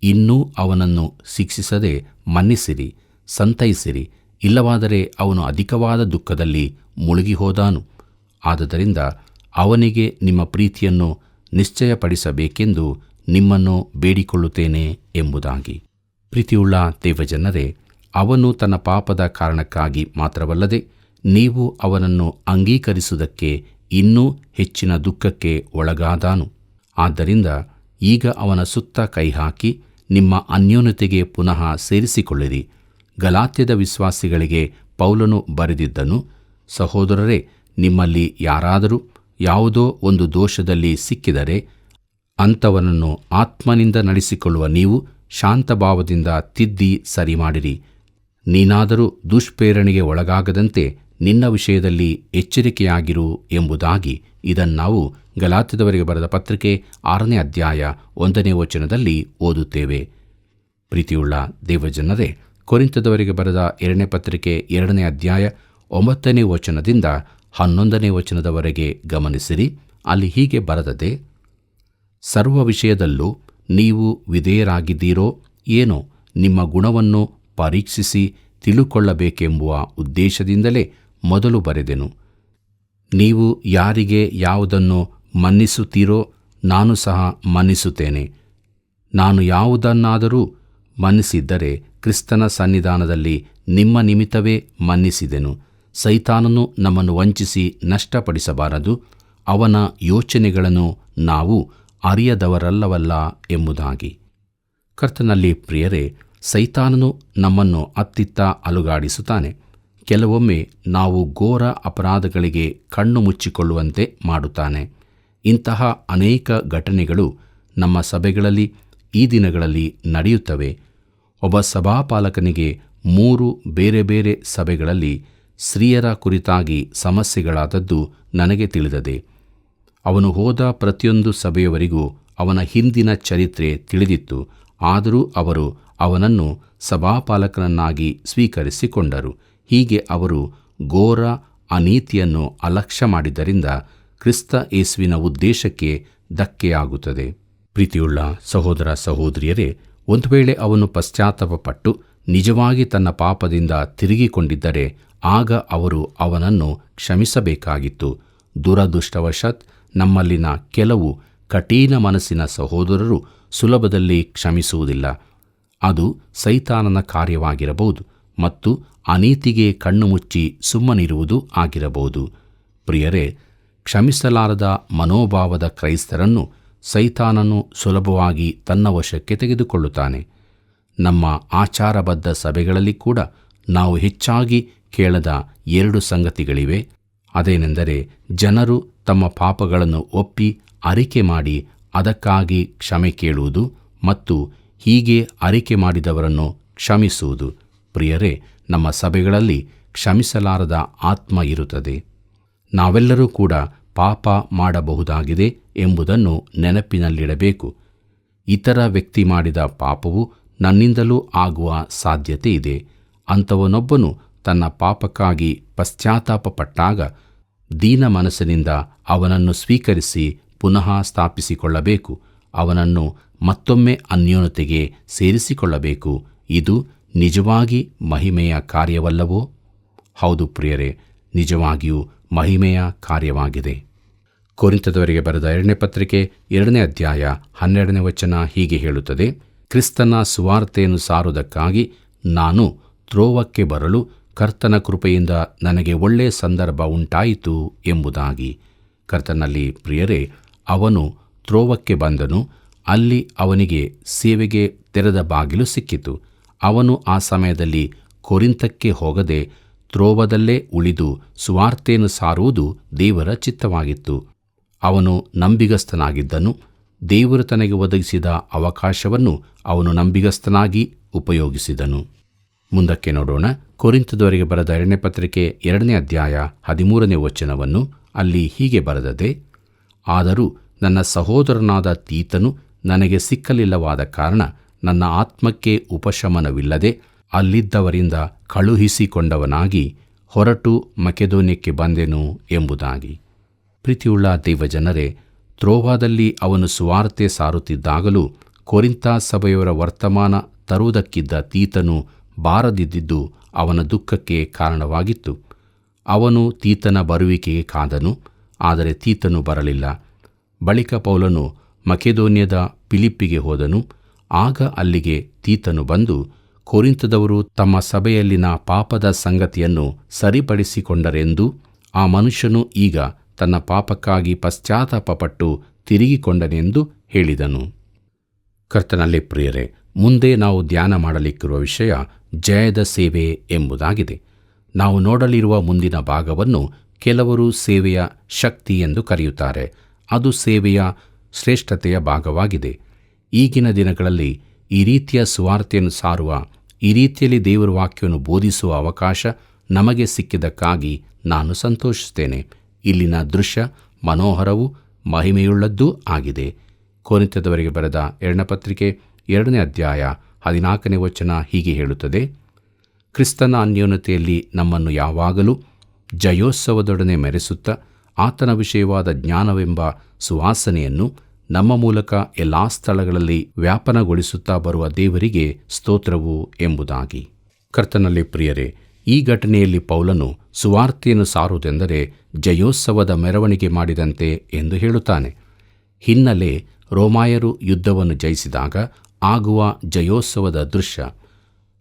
ಇನ್ನೂ ಅವನನ್ನು ಶಿಕ್ಷಿಸದೆ ಮನ್ನಿಸಿರಿ, ಸಂತೈಸಿರಿ, ಇಲ್ಲವಾದರೆ ಅವನು ಅಧಿಕವಾದ ದುಃಖದಲ್ಲಿ ಮುಳುಗಿ ಹೋದಾನು. ಆದುದರಿಂದ ಅವನಿಗೆ ನಿಮ್ಮ ಪ್ರೀತಿಯನ್ನು ನಿಶ್ಚಯಪಡಿಸಬೇಕೆಂದು ನಿಮ್ಮನ್ನು ಬೇಡಿಕೊಳ್ಳುತ್ತೇನೆ ಎಂಬುದಾಗಿ. ಪ್ರೀತಿಯುಳ್ಳ ದೇವಜನರೇ, ಅವನು ತನ್ನ ಪಾಪದ ಕಾರಣಕ್ಕಾಗಿ ಮಾತ್ರವಲ್ಲದೆ ನೀವು ಅವನನ್ನು ಅಂಗೀಕರಿಸುವುದಕ್ಕೆ ಇನ್ನೂ ಹೆಚ್ಚಿನ ದುಃಖಕ್ಕೆ ಒಳಗಾದಾನು. ಆದ್ದರಿಂದ ಈಗ ಅವನ ಸುತ್ತ ಕೈಹಾಕಿ ನಿಮ್ಮ ಅನ್ಯೋನ್ಯತೆಗೆ ಪುನಃ ಸೇರಿಸಿಕೊಳ್ಳಿರಿ. ಗಲಾತ್ಯದ ವಿಶ್ವಾಸಿಗಳಿಗೆ ಪೌಲನು ಬರೆದಿದ್ದನು: ಸಹೋದರರೇ, ನಿಮ್ಮಲ್ಲಿ ಯಾರಾದರೂ ಯಾವುದೋ ಒಂದು ದೋಷದಲ್ಲಿ ಸಿಕ್ಕಿದರೆ ಅಂಥವನನ್ನು ಆತ್ಮನಿಂದ ನಡೆಸಿಕೊಳ್ಳುವ ನೀವು ಶಾಂತಭಾವದಿಂದ ತಿದ್ದಿ ಸರಿಮಾಡಿರಿ. ನೀನಾದರೂ ದುಷ್ಪ್ರೇರಣೆಗೆ ಒಳಗಾಗದಂತೆ ನಿನ್ನ ವಿಷಯದಲ್ಲಿ ಎಚ್ಚರಿಕೆಯಾಗಿರು ಎಂಬುದಾಗಿ. ಇದನ್ನಾವು ಗಲಾತ್ಯದವರಿಗೆ ಬರೆದ ಪತ್ರಿಕೆ 6ನೇ ಅಧ್ಯಾಯ 1ನೇ ವಚನದಲ್ಲಿ ಓದುತ್ತೇವೆ. ಪ್ರೀತಿಯುಳ್ಳ ದೇವಜನರೇ, ಕೊರಿಂಥದವರಿಗೆ ಬರೆದ 2ನೇ ಪತ್ರಿಕೆ 2ನೇ ಅಧ್ಯಾಯ 9ನೇ ವಚನದಿಂದ 11ನೇ ವಚನದವರೆಗೆ ಗಮನಿಸಿರಿ. ಅಲ್ಲಿ ಹೀಗೆ ಬರೆದದೆ: ಸರ್ವ ವಿಷಯದಲ್ಲೂ ನೀವು ವಿಧೇಯರಾಗಿದ್ದೀರೋ ಏನೋ, ನಿಮ್ಮ ಗುಣವನ್ನು ಪರೀಕ್ಷಿಸಿ ತಿಳುಕೊಳ್ಳಬೇಕೆಂಬುವ ಉದ್ದೇಶದಿಂದಲೇ ಮೊದಲು ಬರೆದೆನು. ನೀವು ಯಾರಿಗೆ ಯಾವುದನ್ನು ಮನ್ನಿಸುತ್ತೀರೋ ನಾನು ಸಹ ಮನ್ನಿಸುತ್ತೇನೆ. ನಾನು ಯಾವುದನ್ನಾದರೂ ಮನ್ನಿಸಿದ್ದರೆ ಕ್ರಿಸ್ತನ ಸನ್ನಿಧಾನದಲ್ಲಿ ನಿಮ್ಮ ನಿಮಿತ್ತವೇ ಮನ್ನಿಸಿದೆನು. ಸೈತಾನನು ನಮ್ಮನ್ನು ವಂಚಿಸಿ ನಷ್ಟಪಡಿಸಬಾರದು. ಅವನ ಯೋಚನೆಗಳನ್ನು ನಾವು ಅರಿಯದವರಲ್ಲವಲ್ಲ ಎಂಬುದಾಗಿ. ಕರ್ತನಲ್ಲಿ ಪ್ರಿಯರೇ, ಸೈತಾನನು ನಮ್ಮನ್ನು ಅತ್ತಿತ್ತ ಅಲುಗಾಡಿಸುತ್ತಾನೆ. ಕೆಲವೊಮ್ಮೆ ನಾವು ಘೋರ ಅಪರಾಧಗಳಿಗೆ ಕಣ್ಣು ಮುಚ್ಚಿಕೊಳ್ಳುವಂತೆ ಮಾಡುತ್ತಾನೆ. ಇಂತಹ ಅನೇಕ ಘಟನೆಗಳು ನಮ್ಮ ಸಭೆಗಳಲ್ಲಿ ಈ ದಿನಗಳಲ್ಲಿ ನಡೆಯುತ್ತವೆ. ಒಬ್ಬ ಸಭಾಪಾಲಕನಿಗೆ 3 ಬೇರೆ ಬೇರೆ ಸಭೆಗಳಲ್ಲಿ ಸ್ತ್ರೀಯರ ಕುರಿತಾಗಿ ಸಮಸ್ಯೆಗಳಾದದ್ದು ನನಗೆ ತಿಳಿದದೆ. ಅವನು ಹೋದ ಪ್ರತಿಯೊಂದು ಸಭೆಯವರಿಗೂ ಅವನ ಹಿಂದಿನ ಚರಿತ್ರೆ ತಿಳಿದಿತ್ತು. ಆದರೂ ಅವರು ಅವನನ್ನು ಸಭಾಪಾಲಕನನ್ನಾಗಿ ಸ್ವೀಕರಿಸಿಕೊಂಡರು. ಹೀಗೆ ಅವರು ಘೋರ ಅನೀತಿಯನ್ನು ಅಲಕ್ಷ್ಯ ಮಾಡಿದ್ದರಿಂದ ಕ್ರಿಸ್ತ ಯೇಸುವಿನ ಉದ್ದೇಶಕ್ಕೆ ಧಕ್ಕೆಯಾಗುತ್ತದೆ. ಪ್ರೀತಿಯುಳ್ಳ ಸಹೋದರ ಸಹೋದರಿಯರೇ, ಒಂದು ವೇಳೆ ಅವನು ಪಶ್ಚಾತ್ತಾಪಪಟ್ಟು ನಿಜವಾಗಿ ತನ್ನ ಪಾಪದಿಂದ ತಿರುಗಿಕೊಂಡಿದ್ದರೆ ಆಗ ಅವರು ಅವನನ್ನು ಕ್ಷಮಿಸಬೇಕಾಗಿತ್ತು. ದುರದೃಷ್ಟವಶಾತ್ ನಮ್ಮಲ್ಲಿನ ಕೆಲವು ಕಠಿಣ ಮನಸ್ಸಿನ ಸಹೋದರರು ಸುಲಭದಲ್ಲಿ ಕ್ಷಮಿಸುವುದಿಲ್ಲ. ಅದು ಸೈತಾನನ ಕಾರ್ಯವಾಗಿರಬಹುದು ಮತ್ತು ಅನೀತಿಗೆ ಕಣ್ಣು ಮುಚ್ಚಿ ಸುಮ್ಮನಿರುವುದು ಆಗಿರಬಹುದು. ಪ್ರಿಯರೇ, ಕ್ಷಮಿಸಲಾರದ ಮನೋಭಾವದ ಕ್ರೈಸ್ತರನ್ನು ಸೈತಾನನು ಸುಲಭವಾಗಿ ತನ್ನ ವಶಕ್ಕೆ ತೆಗೆದುಕೊಳ್ಳುತ್ತಾನೆ. ನಮ್ಮ ಆಚಾರಬದ್ಧ ಸಭೆಗಳಲ್ಲಿ ಕೂಡ ನಾವು ಹೆಚ್ಚಾಗಿ ಕೇಳದ 2 ಸಂಗತಿಗಳಿವೆ. ಅದೇನೆಂದರೆ, ಜನರು ತಮ್ಮ ಪಾಪಗಳನ್ನು ಒಪ್ಪಿ ಅರಿಕೆ ಮಾಡಿ ಅದಕ್ಕಾಗಿ ಕ್ಷಮೆ ಕೇಳುವುದು ಮತ್ತು ಹೀಗೆ ಅರಿಕೆ ಮಾಡಿದವರನ್ನು ಕ್ಷಮಿಸುವುದು. ಪ್ರಿಯರೇ, ನಮ್ಮ ಸಭೆಗಳಲ್ಲಿ ಕ್ಷಮಿಸಲಾರದ ಆತ್ಮ ಇರುತ್ತದೆ. ನಾವೆಲ್ಲರೂ ಕೂಡ ಪಾಪ ಮಾಡಬಹುದಾಗಿದೆ ಎಂಬುದನ್ನು ನೆನಪಿನಲ್ಲಿಡಬೇಕು. ಇತರ ವ್ಯಕ್ತಿ ಮಾಡಿದ ಪಾಪವು ನನ್ನಿಂದಲೂ ಆಗುವ ಸಾಧ್ಯತೆ ಇದೆ. ಅಂಥವನೊಬ್ಬನು ತನ್ನ ಪಾಪಕ್ಕಾಗಿ ಪಶ್ಚಾತ್ತಾಪಪಟ್ಟಾಗ ದೀನ ಮನಸ್ಸಿನಿಂದ ಅವನನ್ನು ಸ್ವೀಕರಿಸಿ ಪುನಃ ಸ್ಥಾಪಿಸಿಕೊಳ್ಳಬೇಕು. ಅವನನ್ನು ಮತ್ತೊಮ್ಮೆ ಅನ್ಯೋನ್ಯತೆಗೆ ಸೇರಿಸಿಕೊಳ್ಳಬೇಕು. ಇದು ನಿಜವಾಗಿ ಮಹಿಮೆಯ ಕಾರ್ಯವಲ್ಲವೋ? ಹೌದು ಪ್ರಿಯರೇ, ನಿಜವಾಗಿಯೂ ಮಹಿಮೆಯ ಕಾರ್ಯವಾಗಿದೆ. ಕೊರಿಂಥದವರಿಗೆ ಬರೆದ 2ನೇ ಪತ್ರಿಕೆ 2ನೇ ಅಧ್ಯಾಯ 12ನೇ ವಚನ ಹೀಗೆ ಹೇಳುತ್ತದೆ: ಕ್ರಿಸ್ತನ ಸುವಾರ್ತೆಯನ್ನು ಸಾರುವುದಕ್ಕಾಗಿ ನಾನು ತ್ರೋವಕ್ಕೆ ಬರಲು ಕರ್ತನ ಕೃಪೆಯಿಂದ ನನಗೆ ಒಳ್ಳೆಯ ಸಂದರ್ಭ ಉಂಟಾಯಿತು ಎಂಬುದಾಗಿ. ಕರ್ತನಲ್ಲಿ ಪ್ರಿಯರೇ, ಅವನು ತ್ರೋವಕ್ಕೆ ಬಂದನು. ಅಲ್ಲಿ ಅವನಿಗೆ ಸೇವೆಗೆ ತೆರೆದ ಬಾಗಿಲು ಸಿಕ್ಕಿತು. ಅವನು ಆ ಸಮಯದಲ್ಲಿ ಕೊರಿಂಥಕ್ಕೆ ಹೋಗದೆ ತ್ರೋವದಲ್ಲೇ ಉಳಿದು ಸುವಾರ್ತೆಯನ್ನು ಸಾರುವುದು ದೇವರ ಚಿತ್ತವಾಗಿತ್ತು. ಅವನು ನಂಬಿಗಸ್ತನಾಗಿದ್ದನು. ದೇವರು ತನಗೆ ಒದಗಿಸಿದ ಅವಕಾಶವನ್ನು ಅವನು ನಂಬಿಗಸ್ತನಾಗಿ ಉಪಯೋಗಿಸಿದನು. ಮುಂದಕ್ಕೆ ನೋಡೋಣ. ಕೊರಿಂಥದವರಿಗೆ ಬರೆದ 2ನೇ ಪತ್ರಿಕೆ 2ನೇ ಅಧ್ಯಾಯ 13ನೇ ವಚನವನ್ನು. ಅಲ್ಲಿ ಹೀಗೆ ಬರೆದದೆ: ಆದರೂ ನನ್ನ ಸಹೋದರನಾದ ತೀತನು ನನಗೆ ಸಿಕ್ಕಲಿಲ್ಲವಾದ ಕಾರಣ ನನ್ನ ಆತ್ಮಕ್ಕೆ ಉಪಶಮನವಿಲ್ಲದೆ ಅಲ್ಲಿದ್ದವರಿಂದ ಕಳುಹಿಸಿಕೊಂಡವನಾಗಿ ಹೊರಟು ಮಕೆದೋನ್ಯಕ್ಕೆ ಬಂದೆನು ಎಂಬುದಾಗಿ. ಪ್ರೀತಿಯುಳ್ಳ ದೈವಜನರೇ, ತ್ರೋವಾದಲ್ಲಿ ಅವನು ಸುವಾರ್ತೆ ಸಾರುತ್ತಿದ್ದಾಗಲೂ ಕೊರಿಂಥ ಸಭೆಯವರ ವರ್ತಮಾನ ತರುವುದಕ್ಕಿದ್ದ ತೀತನು ಬಾರದಿದ್ದುದು ಅವನ ದುಃಖಕ್ಕೆ ಕಾರಣವಾಗಿತ್ತು. ಅವನು ತೀತನ ಬರುವಿಕೆಗೆ ಕಾದನು, ಆದರೆ ತೀತನು ಬರಲಿಲ್ಲ. ಬಳಿಕ ಪೌಲನು ಮಕೆದೋನ್ಯದ ಫಿಲಿಪ್ಪಿಗೆ ಹೋದನು. ಆಗ ಅಲ್ಲಿಗೆ ತೀತನು ಬಂದು, ಕೊರಿಂಥದವರು ತಮ್ಮ ಸಭೆಯಲ್ಲಿನ ಪಾಪದ ಸಂಗತಿಯನ್ನು ಸರಿಪಡಿಸಿಕೊಂಡರೆಂದೂ ಆ ಮನುಷ್ಯನು ಈಗ ತನ್ನ ಪಾಪಕ್ಕಾಗಿ ಪಶ್ಚಾತ್ತಾಪಪಟ್ಟು ತಿರುಗಿಕೊಂಡನೆಂದು ಹೇಳಿದನು. ಕರ್ತನಲ್ಲಿ ಪ್ರಿಯರೇ, ಮುಂದೆ ನಾವು ಧ್ಯಾನ ಮಾಡಲಿಕ್ಕಿರುವ ವಿಷಯ ಜಯದ ಸೇವೆ ಎಂಬುದಾಗಿದೆ. ನಾವು ನೋಡಲಿರುವ ಮುಂದಿನ ಭಾಗವನ್ನು ಕೆಲವರು ಸೇವೆಯ ಶಕ್ತಿ ಎಂದು ಕರೆಯುತ್ತಾರೆ. ಅದು ಸೇವೆಯ ಶ್ರೇಷ್ಠತೆಯ ಭಾಗವಾಗಿದೆ. ಈಗಿನ ದಿನಗಳಲ್ಲಿ ಈ ರೀತಿಯ ಸುವಾರ್ತೆಯನ್ನು ಸಾರುವ, ಈ ರೀತಿಯಲ್ಲಿ ದೇವರ ವಾಕ್ಯವನ್ನು ಬೋಧಿಸುವ ಅವಕಾಶ ನಮಗೆ ಸಿಕ್ಕಿದ್ದಕ್ಕಾಗಿ ನಾನು ಸಂತೋಷಿಸುತ್ತೇನೆ. ಇಲ್ಲಿನ ದೃಶ್ಯ ಮನೋಹರವೂ ಮಹಿಮೆಯುಳ್ಳದ್ದೂ ಆಗಿದೆ. ಕೊರಿಂಥದವರಿಗೆ ಬರೆದ 2ನೇ ಪತ್ರಿಕೆ 2ನೇ ಅಧ್ಯಾಯ 14ನೇ ವಚನ ಹೀಗೆ ಹೇಳುತ್ತದೆ: ಕ್ರಿಸ್ತನ ಅನ್ಯೋನ್ಯತೆಯಲ್ಲಿ ನಮ್ಮನ್ನು ಯಾವಾಗಲೂ ಜಯೋತ್ಸವದೊಡನೆ ಮೆರೆಸುತ್ತಾ ಆತನ ವಿಷಯವಾದ ಜ್ಞಾನವೆಂಬ ಸುವಾಸನೆಯನ್ನು ನಮ್ಮ ಮೂಲಕ ಎಲ್ಲ ಸ್ಥಳಗಳಲ್ಲಿ ವ್ಯಾಪನಗೊಳಿಸುತ್ತಾ ಬರುವ ದೇವರಿಗೆ ಸ್ತೋತ್ರವು ಎಂಬುದಾಗಿ. ಕರ್ತನಲ್ಲಿ ಪ್ರಿಯರೇ, ಈ ಘಟನೆಯಲ್ಲಿ ಪೌಲನು ಸುವಾರ್ತೆಯನ್ನು ಸಾರುವುದೆಂದರೆ ಜಯೋತ್ಸವದ ಮೆರವಣಿಗೆ ಮಾಡಿದಂತೆ ಎಂದು ಹೇಳುತ್ತಾನೆ. ಹಿನ್ನೆಲೆ ರೋಮಾಯರು ಯುದ್ಧವನ್ನು ಜಯಿಸಿದಾಗ ಆಗುವ ಜಯೋತ್ಸವದ ದೃಶ್ಯ.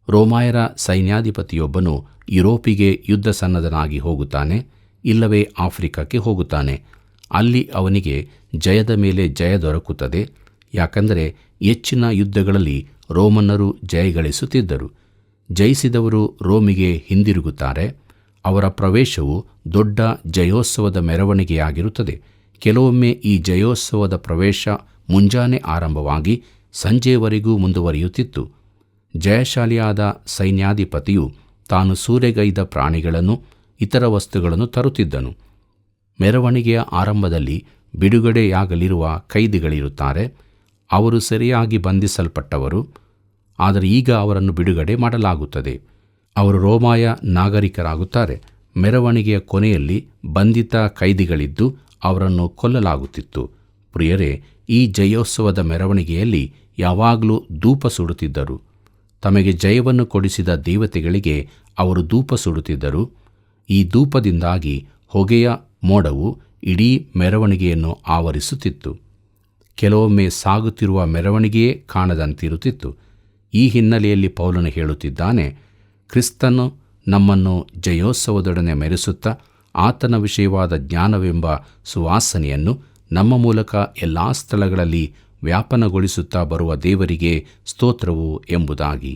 ರೋಮಾಯರ ಸೈನ್ಯಾಧಿಪತಿಯೊಬ್ಬನು ಯುರೋಪಿಗೆ ಯುದ್ಧ ಸನ್ನದ್ಧನಾಗಿ ಹೋಗುತ್ತಾನೆ, ಇಲ್ಲವೇ ಆಫ್ರಿಕಕ್ಕೆ ಹೋಗುತ್ತಾನೆ. ಅಲ್ಲಿ ಅವನಿಗೆ ಜಯದ ಮೇಲೆ ಜಯ ದೊರಕುತ್ತದೆ. ಯಾಕಂದರೆ ಹೆಚ್ಚಿನ ಯುದ್ಧಗಳಲ್ಲಿ ರೋಮನ್ನರು ಜಯಗಳಿಸುತ್ತಿದ್ದರು. ಜಯಿಸಿದವರು ರೋಮಿಗೆ ಹಿಂದಿರುಗುತ್ತಾರೆ. ಅವರ ಪ್ರವೇಶವು ದೊಡ್ಡ ಜಯೋತ್ಸವದ ಮೆರವಣಿಗೆಯಾಗಿರುತ್ತದೆ. ಕೆಲವೊಮ್ಮೆ ಈ ಜಯೋತ್ಸವದ ಪ್ರವೇಶ ಮುಂಜಾನೆ ಆರಂಭವಾಗಿ ಸಂಜೆಯವರೆಗೂ ಮುಂದುವರಿಯುತ್ತಿತ್ತು. ಜಯಶಾಲಿಯಾದ ಸೈನ್ಯಾಧಿಪತಿಯು ತಾನು ಸೂರೆಗೈದ ಪ್ರಾಣಿಗಳನ್ನು, ಇತರ ವಸ್ತುಗಳನ್ನು ತರುತ್ತಿದ್ದನು. ಮೆರವಣಿಗೆಯ ಆರಂಭದಲ್ಲಿ ಬಿಡುಗಡೆಯಾಗಲಿರುವ ಕೈದಿಗಳಿರುತ್ತಾರೆ. ಅವರು ಸರಿಯಾಗಿ ಬಂಧಿಸಲ್ಪಟ್ಟವರು, ಆದರೆ ಈಗ ಅವರನ್ನು ಬಿಡುಗಡೆ ಮಾಡಲಾಗುತ್ತದೆ. ಅವರು ರೋಮಾಯ ನಾಗರಿಕರಾಗುತ್ತಾರೆ. ಮೆರವಣಿಗೆಯ ಕೊನೆಯಲ್ಲಿ ಬಂಧಿತ ಕೈದಿಗಳಿದ್ದು ಅವರನ್ನು ಕೊಲ್ಲಲಾಗುತ್ತಿತ್ತು. ಪ್ರಿಯರೇ, ಈ ಜಯೋತ್ಸವದ ಮೆರವಣಿಗೆಯಲ್ಲಿ ಯಾವಾಗಲೂ ಧೂಪ ಸುಡುತ್ತಿದ್ದರು. ತಮಗೆ ಜಯವನ್ನು ಕೊಡಿಸಿದ ದೇವತೆಗಳಿಗೆ ಅವರು ಧೂಪ ಸುಡುತ್ತಿದ್ದರು. ಈ ಧೂಪದಿಂದಾಗಿ ಹೊಗೆಯ ಮೋಡವು ಇಡೀ ಮೆರವಣಿಗೆಯನ್ನು ಆವರಿಸುತ್ತಿತ್ತು. ಕೆಲವೊಮ್ಮೆ ಸಾಗುತ್ತಿರುವ ಮೆರವಣಿಗೆಯೇ ಕಾಣದಂತಿರುತ್ತಿತ್ತು. ಈ ಹಿನ್ನೆಲೆಯಲ್ಲಿ ಪೌಲನು ಹೇಳುತ್ತಿದ್ದಾನೆ: ಕ್ರಿಸ್ತನು ನಮ್ಮನ್ನು ಜಯೋತ್ಸವದೊಡನೆ ಮೆರೆಸುತ್ತಾ ಆತನ ವಿಷಯವಾದ ಜ್ಞಾನವೆಂಬ ಸುವಾಸನೆಯನ್ನು ನಮ್ಮ ಮೂಲಕ ಎಲ್ಲ ಸ್ಥಳಗಳಲ್ಲಿ ವ್ಯಾಪನಗೊಳಿಸುತ್ತಾ ಬರುವ ದೇವರಿಗೆ ಸ್ತೋತ್ರವು ಎಂಬುದಾಗಿ.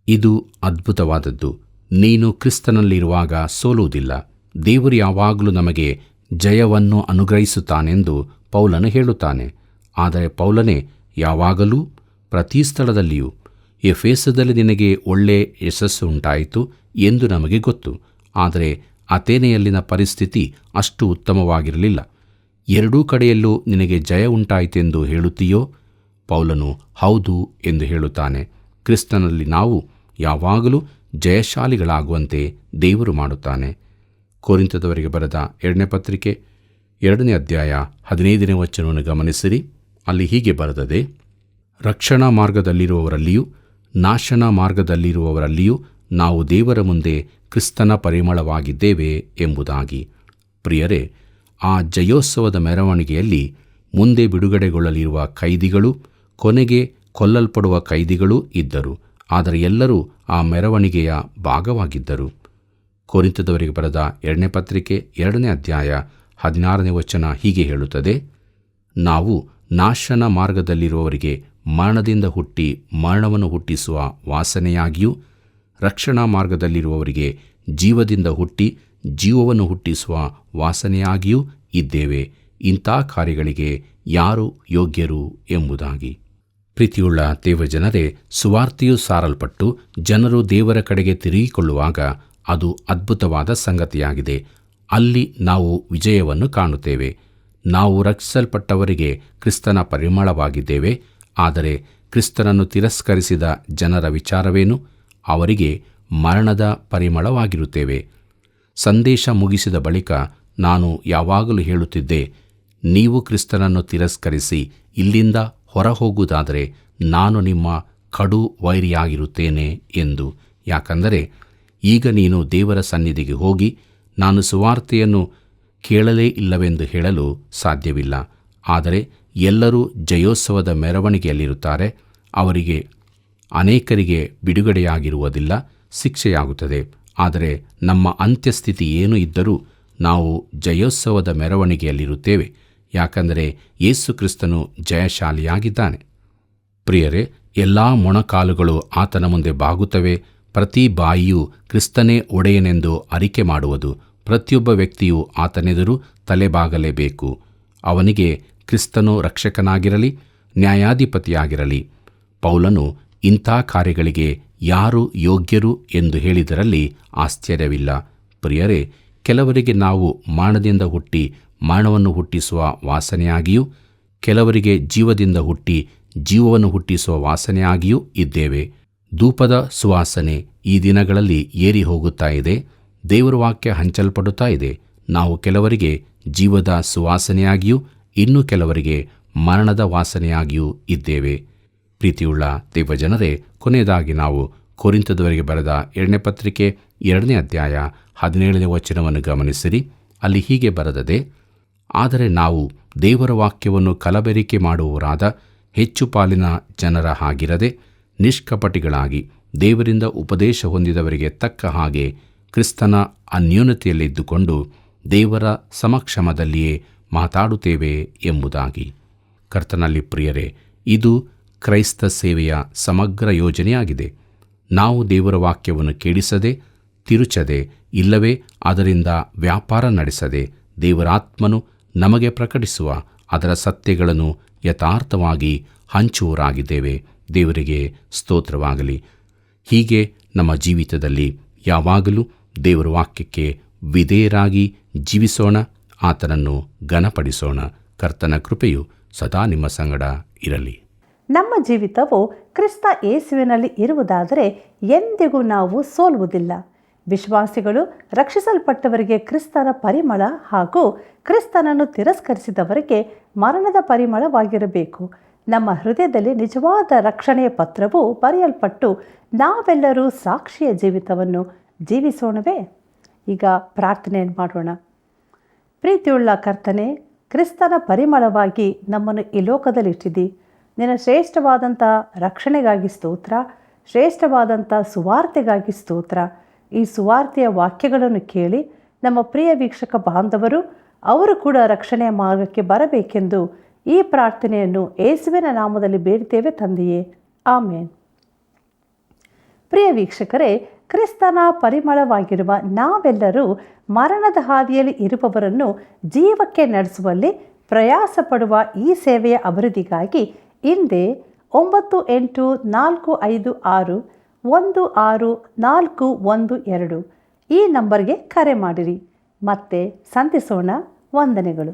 ಇದು ಅದ್ಭುತವಾದದ್ದು. ನೀನು ಕ್ರಿಸ್ತನಲ್ಲಿರುವಾಗ ಸೋಲುವುದಿಲ್ಲ. ದೇವರು ಯಾವಾಗಲೂ ನಮಗೆ ಜಯವನ್ನು ಅನುಗ್ರಹಿಸುತ್ತಾನೆಂದು ಪೌಲನು ಹೇಳುತ್ತಾನೆ. ಆದರೆ ಪೌಲನೇ ಯಾವಾಗಲೂ ಪ್ರತಿ ಸ್ಥಳದಲ್ಲಿಯೂ ಎಫೆಸದಲ್ಲಿ ನಿನಗೆ ಒಳ್ಳೆ ಯಶಸ್ಸು ಉಂಟಾಯಿತು ಎಂದು ನಮಗೆ ಗೊತ್ತು. ಆದರೆ ಅಥೇನೆಯಲ್ಲಿನ ಪರಿಸ್ಥಿತಿ ಅಷ್ಟು ಉತ್ತಮವಾಗಿರಲಿಲ್ಲ. ಎರಡೂ ಕಡೆಯಲ್ಲೂ ನಿನಗೆ ಜಯ ಉಂಟಾಯಿತೆಂದು ಹೇಳುತ್ತೀಯೋ? ಪೌಲನು ಹೌದು ಎಂದು ಹೇಳುತ್ತಾನೆ. ಕ್ರಿಸ್ತನಲ್ಲಿ ನಾವು ಯಾವಾಗಲೂ ಜಯಶಾಲಿಗಳಾಗುವಂತೆ ದೇವರು ಮಾಡುತ್ತಾನೆ. ಕೊರಿಂಥದವರಿಗೆ ಬರೆದ 2ನೇ ಪತ್ರಿಕೆ 2ನೇ ಅಧ್ಯಾಯ 15ನೇ ವಚನವನ್ನು ಗಮನಿಸಿರಿ. ಅಲ್ಲಿ ಹೀಗೆ ಬರೆದದೆ: ರಕ್ಷಣಾ ಮಾರ್ಗದಲ್ಲಿರುವವರಲ್ಲಿಯೂ ನಾಶನ ಮಾರ್ಗದಲ್ಲಿರುವವರಲ್ಲಿಯೂ ನಾವು ದೇವರ ಮುಂದೆ ಕ್ರಿಸ್ತನ ಪರಿಮಳವಾಗಿದ್ದೇವೆ ಎಂಬುದಾಗಿ. ಪ್ರಿಯರೇ, ಆ ಜಯೋತ್ಸವದ ಮೆರವಣಿಗೆಯಲ್ಲಿ ಮುಂದೆ ಬಿಡುಗಡೆಗೊಳ್ಳಲಿರುವ ಕೈದಿಗಳು, ಕೊನೆಗೆ ಕೊಲ್ಲಲ್ಪಡುವ ಕೈದಿಗಳೂ ಇದ್ದರು. ಆದರೆ ಎಲ್ಲರೂ ಆ ಮೆರವಣಿಗೆಯ ಭಾಗವಾಗಿದ್ದರು. ಕೊರಿಂಥದವರಿಗೆ ಬರೆದ 2ನೇ ಪತ್ರಿಕೆ 2ನೇ ಅಧ್ಯಾಯ 16ನೇ ವಚನ ಹೀಗೆ ಹೇಳುತ್ತದೆ: ನಾವು ನಾಶನ ಮಾರ್ಗದಲ್ಲಿರುವವರಿಗೆ ಮರಣದಿಂದ ಹುಟ್ಟಿ ಮರಣವನ್ನು ಹುಟ್ಟಿಸುವ ವಾಸನೆಯಾಗಿಯೂ, ರಕ್ಷಣಾ ಮಾರ್ಗದಲ್ಲಿರುವವರಿಗೆ ಜೀವದಿಂದ ಹುಟ್ಟಿ ಜೀವವನ್ನು ಹುಟ್ಟಿಸುವ ವಾಸನೆಯಾಗಿಯೂ ಇದ್ದೇವೆ. ಇಂಥ ಕಾರ್ಯಗಳಿಗೆ ಯಾರು ಯೋಗ್ಯರು ಎಂಬುದಾಗಿ. ಪ್ರೀತಿಯುಳ್ಳ ದೇವಜನರೇ, ಸುವಾರ್ತೆಯು ಸಾರಲ್ಪಟ್ಟು ಜನರು ದೇವರ ಕಡೆಗೆ ತಿರುಗಿಕೊಳ್ಳುವಾಗ ಅದು ಅದ್ಭುತವಾದ ಸಂಗತಿಯಾಗಿದೆ. ಅಲ್ಲಿ ನಾವು ವಿಜಯವನ್ನು ಕಾಣುತ್ತೇವೆ. ನಾವು ರಕ್ಷಿಸಲ್ಪಟ್ಟವರಿಗೆ ಕ್ರಿಸ್ತನ ಪರಿಮಳವಾಗಿದ್ದೇವೆ. ಆದರೆ ಕ್ರಿಸ್ತನನ್ನು ತಿರಸ್ಕರಿಸಿದ ಜನರ ವಿಚಾರವೇನು? ಅವರಿಗೆ ಮರಣದ ಪರಿಮಳವಾಗಿರುತ್ತೇವೆ. ಸಂದೇಶ ಮುಗಿಸಿದ ಬಳಿಕ ನಾನು ಯಾವಾಗಲೂ ಹೇಳುತ್ತಿದ್ದೆ, ನೀವು ಕ್ರಿಸ್ತನನ್ನು ತಿರಸ್ಕರಿಸಿ ಇಲ್ಲಿಂದ ಹೊರಹೋಗುವುದಾದರೆ ನಾನು ನಿಮ್ಮ ಕಡು ವೈರಿಯಾಗಿರುತ್ತೇನೆ ಎಂದು. ಯಾಕಂದರೆ ಈಗ ನೀನು ದೇವರ ಸನ್ನಿಧಿಗೆ ಹೋಗಿ ನಾನು ಸುವಾರ್ತೆಯನ್ನು ಕೇಳಲೇ ಇಲ್ಲವೆಂದು ಹೇಳಲು ಸಾಧ್ಯವಿಲ್ಲ. ಆದರೆ ಎಲ್ಲರೂ ಜಯೋತ್ಸವದ ಮೆರವಣಿಗೆಯಲ್ಲಿರುತ್ತಾರೆ. ಅವರಿಗೆ ಅನೇಕರಿಗೆ ಬಿಡುಗಡೆಯಾಗಿರುವುದಿಲ್ಲ, ಶಿಕ್ಷೆಯಾಗುತ್ತದೆ. ಆದರೆ ನಮ್ಮ ಅಂತ್ಯಸ್ಥಿತಿ ಏನು ಇದ್ದರೂ ನಾವು ಜಯೋತ್ಸವದ ಮೆರವಣಿಗೆಯಲ್ಲಿರುತ್ತೇವೆ. ಯಾಕಂದರೆ ಯೇಸು ಕ್ರಿಸ್ತನು ಜಯಶಾಲಿಯಾಗಿದ್ದಾನೆ. ಪ್ರಿಯರೇ, ಎಲ್ಲ ಮೊಣಕಾಲುಗಳು ಆತನ ಮುಂದೆ ಬಾಗುತ್ತವೆ, ಪ್ರತಿ ಬಾಯಿಯೂ ಕ್ರಿಸ್ತನೇ ಒಡೆಯನೆಂದು ಅರಿಕೆ ಮಾಡುವುದು. ಪ್ರತಿಯೊಬ್ಬ ವ್ಯಕ್ತಿಯೂ ಆತನೆದುರು ತಲೆಬಾಗಲೇಬೇಕು. ಅವನಿಗೆ ಕ್ರಿಸ್ತನು ರಕ್ಷಕನಾಗಿರಲಿ, ನ್ಯಾಯಾಧಿಪತಿಯಾಗಿರಲಿ. ಪೌಲನು ಇಂಥ ಕಾರ್ಯಗಳಿಗೆ ಯಾರು ಯೋಗ್ಯರು ಎಂದು ಹೇಳಿದರಲ್ಲಿ ಆಶ್ಚರ್ಯವಿಲ್ಲ. ಪ್ರಿಯರೇ, ಕೆಲವರಿಗೆ ನಾವು ಮರಣದಿಂದ ಹುಟ್ಟಿ ಮರಣವನ್ನು ಹುಟ್ಟಿಸುವ ವಾಸನೆಯಾಗಿಯೂ, ಕೆಲವರಿಗೆ ಜೀವದಿಂದ ಹುಟ್ಟಿ ಜೀವವನ್ನು ಹುಟ್ಟಿಸುವ ವಾಸನೆಯಾಗಿಯೂ ಇದ್ದೇವೆ. ಧೂಪದ ಸುವಾಸನೆ ಈ ದಿನಗಳಲ್ಲಿ ಏರಿ ಹೋಗುತ್ತಾ ಇದೆ. ದೇವರ ವಾಕ್ಯ ಹಂಚಲ್ಪಡುತ್ತಾ ಇದೆ. ನಾವು ಕೆಲವರಿಗೆ ಜೀವದ ಸುವಾಸನೆಯಾಗಿಯೂ ಇನ್ನು ಕೆಲವರಿಗೆ ಮರಣದ ವಾಸನೆಯಾಗಿಯೂ ಇದ್ದೇವೆ. ಪ್ರೀತಿಯುಳ್ಳ ದೇವಜನರೇ, ಕೊನೆಯದಾಗಿ ನಾವು ಕೊರಿಂಥದವರಿಗೆ ಬರೆದ 2ನೇ ಪತ್ರಿಕೆ 2ನೇ ಅಧ್ಯಾಯ 17ನೇ ವಚನವನ್ನು ಗಮನಿಸಿರಿ. ಅಲ್ಲಿ ಹೀಗೆ ಬರೆದದೆ, ಆದರೆ ನಾವು ದೇವರ ವಾಕ್ಯವನ್ನು ಕಲಬೆರಿಕೆ ಮಾಡುವವರಾದ ಹೆಚ್ಚು ಪಾಲಿನ ಜನರ ಹಾಗಿರದೆ ನಿಷ್ಕಪಟಿಗಳಾಗಿ ದೇವರಿಂದ ಉಪದೇಶ ಹೊಂದಿದವರಿಗೆ ತಕ್ಕ ಹಾಗೆ ಕ್ರಿಸ್ತನ ಅನ್ಯೋನ್ಯತೆಯಲ್ಲಿದ್ದುಕೊಂಡು ದೇವರ ಸಮಕ್ಷಮದಲ್ಲಿಯೇ ಮಾತಾಡುತ್ತೇವೆ ಎಂಬುದಾಗಿ. ಕರ್ತನಲ್ಲಿ ಪ್ರಿಯರೇ, ಇದು ಕ್ರೈಸ್ತ ಸೇವೆಯ ಸಮಗ್ರ ಯೋಜನೆಯಾಗಿದೆ. ನಾವು ದೇವರ ವಾಕ್ಯವನ್ನು ಕೇಳಿಸದೆ, ತಿರುಚದೆ, ಇಲ್ಲವೇ ಅದರಿಂದ ವ್ಯಾಪಾರ ನಡೆಸದೆ, ದೇವರಾತ್ಮನು ನಮಗೆ ಪ್ರಕಟಿಸುವ ಅದರ ಸತ್ಯಗಳನ್ನು ಯಥಾರ್ಥವಾಗಿ ಹಂಚುವರಾಗಿದ್ದೇವೆ. ದೇವರಿಗೆ ಸ್ತೋತ್ರವಾಗಲಿ. ಹೀಗೆ ನಮ್ಮ ಜೀವಿತದಲ್ಲಿ ಯಾವಾಗಲೂ ದೇವರ ವಾಕ್ಯಕ್ಕೆ ವಿಧೇಯರಾಗಿ ಜೀವಿಸೋಣ, ಆತನನ್ನು ಘನಪಡಿಸೋಣ. ಕರ್ತನ ಕೃಪೆಯು ಸದಾ ನಿಮ್ಮ ಸಂಗಡ ಇರಲಿ. ನಮ್ಮ ಜೀವಿತವು ಕ್ರಿಸ್ತ ಯೇಸುವಿನಲ್ಲಿ ಇರುವುದಾದರೆ ಎಂದಿಗೂ ನಾವು ಸೋಲುವುದಿಲ್ಲ. ವಿಶ್ವಾಸಿಗಳು ರಕ್ಷಿಸಲ್ಪಟ್ಟವರಿಗೆ ಕ್ರಿಸ್ತನ ಪರಿಮಳ ಹಾಗೂ ಕ್ರಿಸ್ತನನ್ನು ತಿರಸ್ಕರಿಸಿದವರಿಗೆ ಮರಣದ ಪರಿಮಳವಾಗಿರಬೇಕು. ನಮ್ಮ ಹೃದಯದಲ್ಲಿ ನಿಜವಾದ ರಕ್ಷಣೆಯ ಪತ್ರವು ಬರೆಯಲ್ಪಟ್ಟು ನಾವೆಲ್ಲರೂ ಸಾಕ್ಷಿಯ ಜೀವಿತವನ್ನು ಜೀವಿಸೋಣವೇ? ಈಗ ಪ್ರಾರ್ಥನೆಯನ್ನು ಮಾಡೋಣ. ಪ್ರೀತಿಯುಳ್ಳ ಕರ್ತನೆ, ಕ್ರಿಸ್ತನ ಪರಿಮಳವಾಗಿ ನಮ್ಮನ್ನು ಈ ಲೋಕದಲ್ಲಿಟ್ಟಿದ್ದಿ. ನಿನ್ನ ಶ್ರೇಷ್ಠವಾದಂಥ ರಕ್ಷಣೆಗಾಗಿ ಸ್ತೋತ್ರ, ಶ್ರೇಷ್ಠವಾದಂಥ ಸುವಾರ್ತೆಗಾಗಿ ಸ್ತೋತ್ರ. ಈ ಸುವಾರ್ತೆಯ ವಾಕ್ಯಗಳನ್ನು ಕೇಳಿ ನಮ್ಮ ಪ್ರಿಯ ವೀಕ್ಷಕ ಬಾಂಧವರು ಅವರು ಕೂಡ ರಕ್ಷಣೆಯ ಮಾರ್ಗಕ್ಕೆ ಬರಬೇಕೆಂದು ಈ ಪ್ರಾರ್ಥನೆಯನ್ನು ಯೇಸುವಿನ ನಾಮದಲ್ಲಿ ಬೇಡ್ತೇವೆ ತಂದೆಯೇ, ಆಮೇನ್. ಪ್ರಿಯ ವೀಕ್ಷಕರೇ, ಕ್ರಿಸ್ತನ ಪರಿಮಳವಾಗಿರುವ ನಾವೆಲ್ಲರೂ ಮರಣದ ಹಾದಿಯಲ್ಲಿ ಇರುವವರನ್ನು ಜೀವಕ್ಕೆ ನಡೆಸುವಲ್ಲಿ ಪ್ರಯಾಸ ಪಡುವ ಈ ಸೇವೆಯ ಅಭಿವೃದ್ಧಿಗಾಗಿ ಹಿಂದೆ 9845616412 ಈ ನಂಬರ್ಗೆ ಕರೆ ಮಾಡಿರಿ. ಮತ್ತೆ ಸಂಧಿಸೋಣ. ವಂದನೆಗಳು.